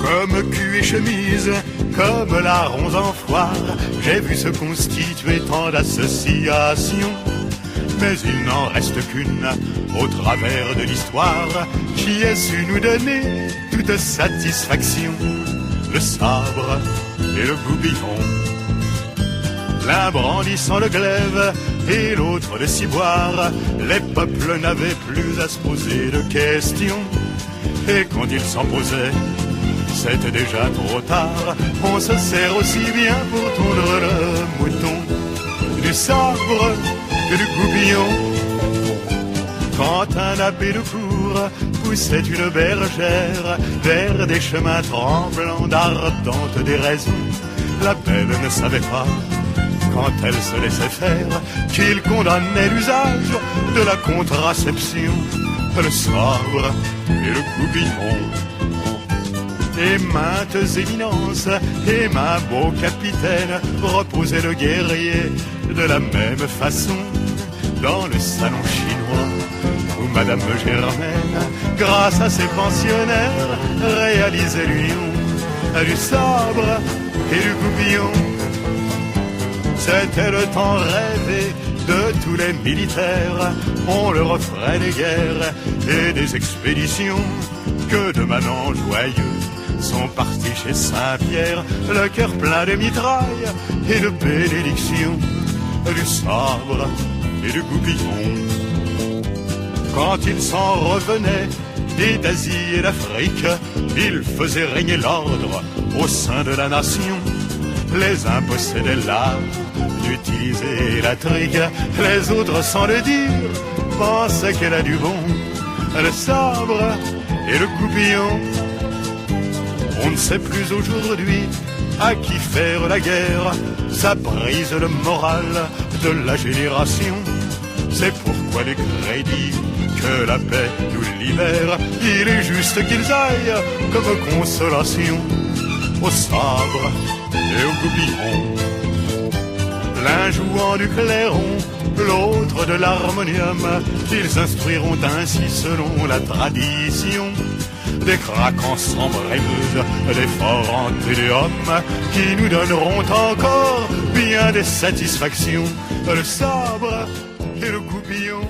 Comme cul et chemise, comme larrons en foire, j'ai vu se constituer tant d'associations. Mais il n'en reste qu'une, au travers de l'histoire, qui ait su nous donner toute satisfaction. Le sabre et le goupillon, l'un brandissant le glaive et l'autre le ciboire, les peuples n'avaient plus à se poser de questions. Et quand ils s'en posaient, c'était déjà trop tard. On se sert aussi bien pour tondre le mouton du sabre que du goupillon. Quand un abbé de cour poussait une bergère vers des chemins tremblants d'ardentes déraisons, la belle ne savait pas, quand elle se laissait faire, qu'il condamnait l'usage de la contraception. Le sabre et le goupillon. Et maintes éminences et main beau capitaine reposaient le guerrier de la même façon dans le salon chinois où Madame Germaine, grâce à ses pensionnaires, réalisait l'union du sabre et du goupillon. C'était le temps rêvé de tous les militaires. On leur offrait des guerres et des expéditions. Que de manants joyeux sont partis chez Saint-Pierre, le cœur plein de mitrailles et de bénédictions, du sabre et du goupillon. Quand ils s'en revenaient d'Asie et d'Afrique, ils faisaient régner l'ordre au sein de la nation. Les uns possédaient l'art d'utiliser la trique, les autres, sans le dire, pensaient qu'elle a du bon. Le sabre et le goupillon. On ne sait plus aujourd'hui à qui faire la guerre. Ça brise le moral de la génération. C'est pourquoi les crédits que la paix nous libère, il est juste qu'ils aillent comme consolation au sabre et au goupillon. L'un jouant du clairon, l'autre de l'harmonium, ils instruiront ainsi selon la tradition des craquants sans brèves, des forts en téléum, qui nous donneront encore bien des satisfactions. Le sabre et le goupillon.